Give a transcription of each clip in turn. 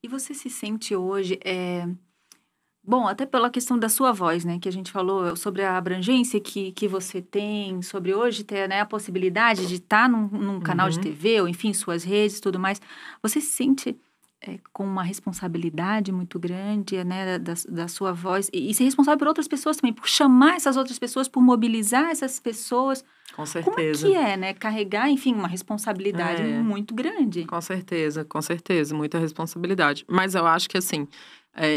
E você se sente hoje, bom, até pela questão da sua voz, né, que a gente falou sobre a abrangência que você tem, sobre hoje ter, né, a possibilidade de estar num canal de Uhum. TV ou, enfim, suas redes e tudo mais. Você se sente, com uma responsabilidade muito grande, né, da sua voz e ser responsável por outras pessoas também, por chamar essas outras pessoas, por mobilizar essas pessoas. Com Como é que certeza. é, né, carregar, enfim, uma responsabilidade É, muito grande? com certeza, muita responsabilidade. Mas eu acho que, assim,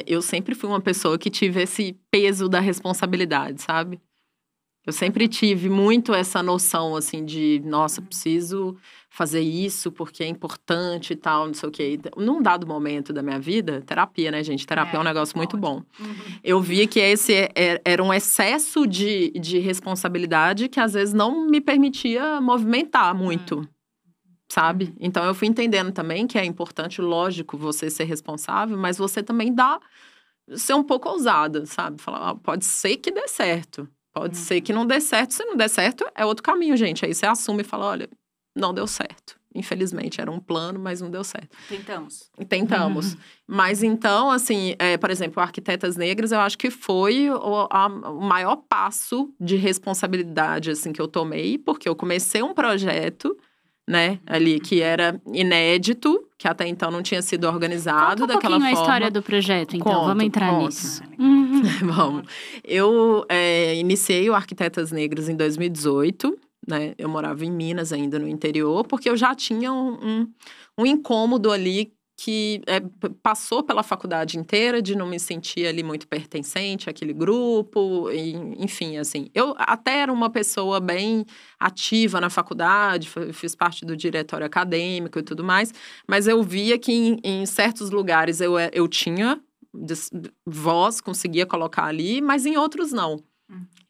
eu sempre fui uma pessoa que tive esse peso da responsabilidade, sabe? Eu sempre Aham. tive muito essa noção, assim, de, nossa, preciso fazer isso porque é importante e tal, não sei o quê. Num dado momento da minha vida, terapia, né, gente? Terapia é um É, negócio muito bom. ótimo. Uhum. Eu vi que era um excesso de responsabilidade que às vezes não me permitia movimentar Hum. muito, sabe? Uhum. Então eu fui entendendo também que é importante, lógico, você ser responsável, mas você também ser um pouco ousada, sabe? Falar, pode ser que dê certo, pode ser que Uhum. não dê certo. Se não der certo, é outro caminho, gente. Aí você assume e fala, olha, não deu certo. Infelizmente, era um plano, mas não deu certo. Tentamos. E tentamos. Mas então, assim, por exemplo, Arquitetas Negras, eu acho que foi o maior passo de responsabilidade, assim, que eu tomei, porque eu comecei um projeto, né, ali, que era inédito, que até então não tinha sido organizado Conta um daquela pouquinho a história forma. do projeto, então. Vamos entrar Conto. nisso. Vamos. Eu iniciei o Arquitetas Negras em 2018, né? Eu morava em Minas ainda, no interior, porque eu já tinha um incômodo ali que passou pela faculdade inteira de não me sentir ali muito pertencente àquele grupo, enfim, assim. Eu até era uma pessoa bem ativa na faculdade, fiz parte do diretório acadêmico e tudo mais, mas eu via que em certos lugares eu tinha voz, conseguia colocar ali, mas em outros não.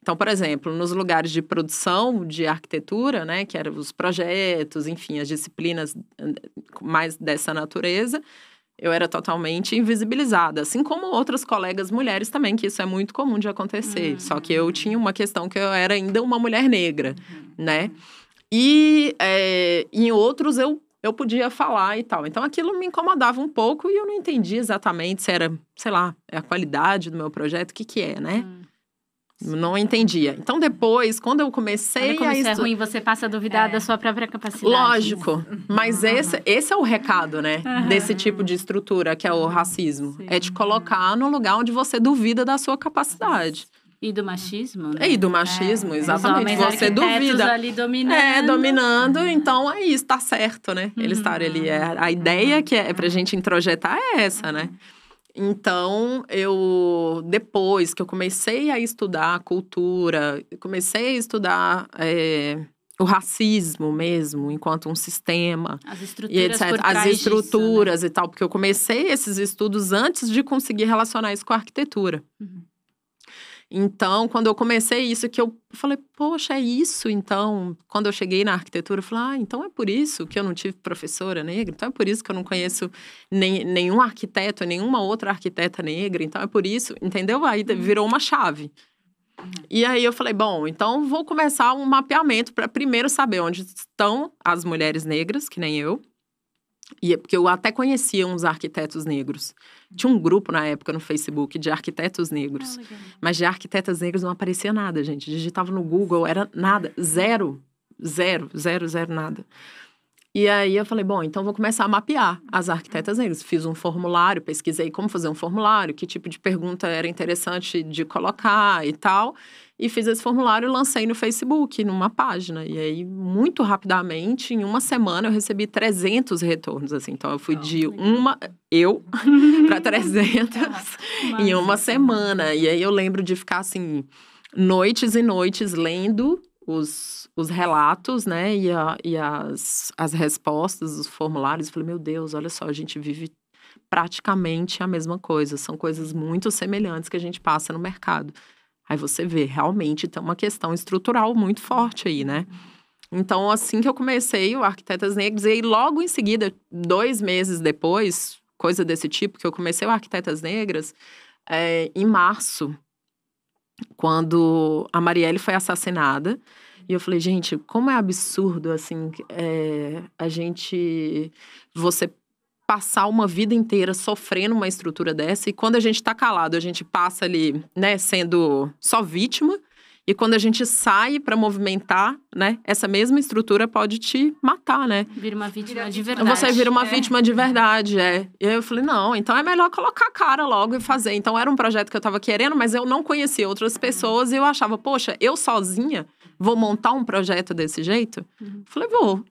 Então, por exemplo, nos lugares de produção de arquitetura, né, que eram os projetos, enfim, as disciplinas mais dessa natureza, eu era totalmente invisibilizada, assim como outras colegas mulheres também, que isso é muito comum de acontecer. Só que eu tinha uma questão que eu era ainda uma mulher negra, né? E em outros eu podia falar e tal. Então aquilo me incomodava um pouco e eu não entendi exatamente se era, sei lá, é a qualidade do meu projeto, o que que é, né? Não entendia. Então depois, quando eu Olha comecei como a isso é estudar. ruim, você passa a duvidar da sua própria capacidade. Lógico, mas esse é o recado, né? Desse tipo de estrutura, que é o racismo. Sim. É te colocar no lugar onde você duvida da sua capacidade. E do machismo, né? E do machismo, Os exatamente. homens Você arquitetos duvida. ali dominando. Dominando, então é isso, tá certo, né? Eles estarem ali. A ideia que é pra gente introjetar é essa, né? Então, depois que eu comecei a estudar cultura, comecei a estudar o racismo mesmo, enquanto um sistema, As e estruturas etc. por As trás disso, estruturas e tal, porque eu comecei esses estudos antes de conseguir relacionar isso com a arquitetura. Então, quando eu comecei isso, que eu falei, poxa, é isso? Então, quando eu cheguei na arquitetura, eu falei, então é por isso que eu não tive professora negra? Então é por isso que eu não conheço nenhum arquiteto, nenhuma outra arquiteta negra? Então é por isso, entendeu? Aí virou uma chave. E aí eu falei, bom, então vou começar um mapeamento para primeiro saber onde estão as mulheres negras, que nem eu. E porque eu até conhecia uns arquitetos negros. Tinha um grupo na época no Facebook de arquitetos negros. Mas de arquitetas negras não aparecia nada, gente. Digitava no Google, era nada. Zero, nada. E aí eu falei, bom, então vou começar a mapear as arquitetas negras. Fiz um formulário, pesquisei como fazer um formulário, que tipo de pergunta era interessante de colocar e tal. E fiz esse formulário e lancei no Facebook, numa página. E aí, muito rapidamente, em uma semana, eu recebi 300 retornos, assim. Então, eu fui de para 300 em uma semana. E aí, eu lembro de ficar, assim, noites e noites lendo os relatos, né? E as respostas, os formulários. Eu falei, meu Deus, olha só, a gente vive praticamente a mesma coisa. São coisas muito semelhantes que a gente passa no mercado. Aí você vê, realmente tem uma questão estrutural muito forte aí, né? Então, assim que eu comecei o Arquitetas Negras, e aí logo em seguida, 2 meses depois, coisa desse tipo, que eu comecei o Arquitetas Negras, em março, quando a Marielle foi assassinada. E eu falei, gente, como é absurdo, assim, você passar uma vida inteira sofrendo uma estrutura dessa. E quando a gente tá calado, a gente passa ali, né, sendo só vítima. E quando a gente sai para movimentar, né, essa mesma estrutura pode te matar, né? Vira uma vítima de verdade. Você vira uma vítima de verdade, E aí eu falei, não, então é melhor colocar a cara logo e fazer. Então era um projeto que eu tava querendo, mas eu não conhecia outras pessoas. E eu achava, poxa, eu sozinha vou montar um projeto desse jeito? Falei, vou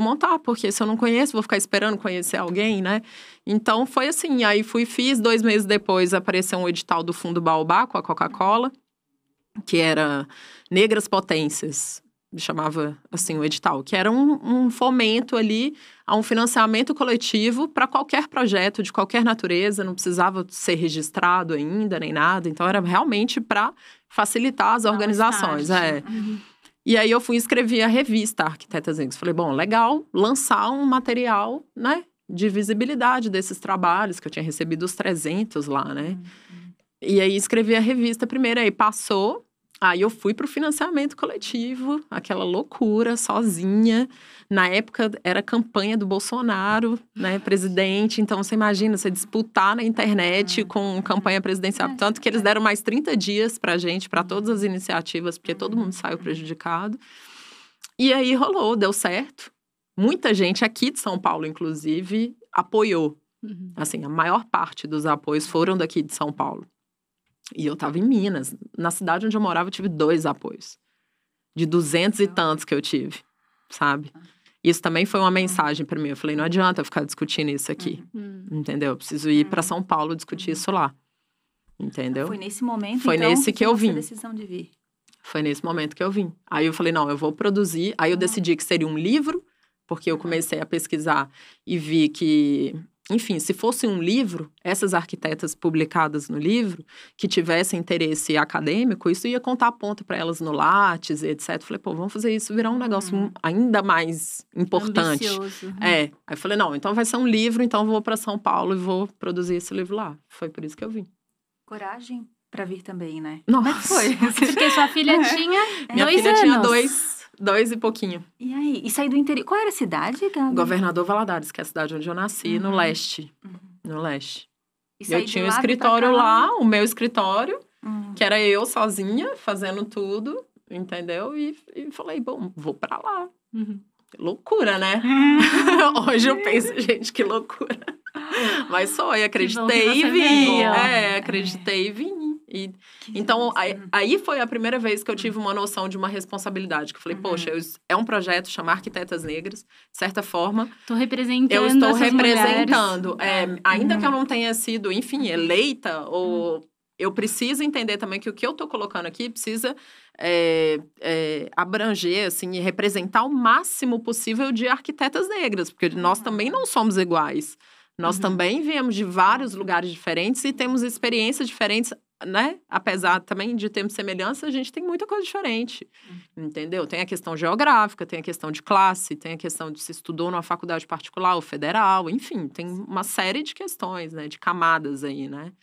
montar, porque se eu não conheço, vou ficar esperando conhecer alguém, né? Então foi assim, aí fiz 2 meses depois, apareceu um edital do Fundo Baobá com a Coca-Cola, que era Negras Potências, chamava assim o edital, que era um fomento ali a um financiamento coletivo para qualquer projeto de qualquer natureza, não precisava ser registrado ainda, nem nada, então era realmente para facilitar as organizações. E aí eu fui escrever a revista Arquitetas Negras. Falei, bom, legal, lançar um material, né, de visibilidade desses trabalhos, que eu tinha recebido os 300 lá, né? E aí escrevi a revista primeiro, aí passou, aí eu fui pro financiamento coletivo, aquela loucura, sozinha. Na época era campanha do Bolsonaro, né, presidente, então você imagina, você disputar na internet com campanha presidencial, tanto que eles deram mais 30 dias pra gente, pra todas as iniciativas, porque todo mundo saiu prejudicado. E aí rolou, deu certo. Muita gente aqui de São Paulo, inclusive, apoiou. Assim, a maior parte dos apoios foram daqui de São Paulo. E eu tava em Minas. Na cidade onde eu morava, eu tive 2 apoios. De 200 e tantos que eu tive, sabe? Isso também foi uma mensagem pra mim. Eu falei, não adianta eu ficar discutindo isso aqui. Entendeu? Eu preciso ir pra São Paulo discutir isso lá. Entendeu? Foi nesse momento, foi então, nesse que eu vim. a decisão de vir. Foi nesse momento que eu vim. Aí eu falei, não, eu vou produzir. Aí eu decidi que seria um livro, porque eu comecei a pesquisar e vi que... Enfim, se fosse um livro, essas arquitetas publicadas no livro, que tivessem interesse acadêmico, isso ia contar a ponta para elas no Lattes, etc. Falei, pô, vamos fazer isso virar um negócio ainda mais importante. Ambicioso. Aí eu falei, não, então vai ser um livro, então eu vou para São Paulo e vou produzir esse livro lá. Foi por isso que eu vim. Coragem para vir também, né? Nossa. Como é que foi? Porque sua filha tinha 2 Minha filha anos. tinha 2 e pouquinho. E aí? E sair do interior? Qual era a cidade, Gabi? Governador Valadares, que é a cidade onde eu nasci, no leste. No leste. E sair Eu tinha de um lá, vir pra escritório cá? lá, o meu escritório, que era eu sozinha, fazendo tudo, entendeu? E falei, bom, vou pra lá. Loucura, né? Hoje eu penso, gente, que loucura. Mas foi, acreditei e vim. Acreditei e vim. Então, aí foi a primeira vez que eu tive uma noção de uma responsabilidade. Que eu falei, poxa, é um projeto chamar Arquitetas Negras. De certa forma, Tô representando eu estou essas representando. mulheres. Ainda que eu não tenha sido, enfim, eleita, ou eu preciso entender também que o que eu estou colocando aqui precisa abranger, assim, e representar o máximo possível de arquitetas negras. Porque nós também não somos iguais. Nós também viemos de vários lugares diferentes e temos experiências diferentes, né? Apesar também de termos semelhança, a gente tem muita coisa diferente, entendeu? Tem a questão geográfica, tem a questão de classe, tem a questão de se estudou numa faculdade particular ou federal, enfim, tem uma série de questões, né? De camadas aí, né?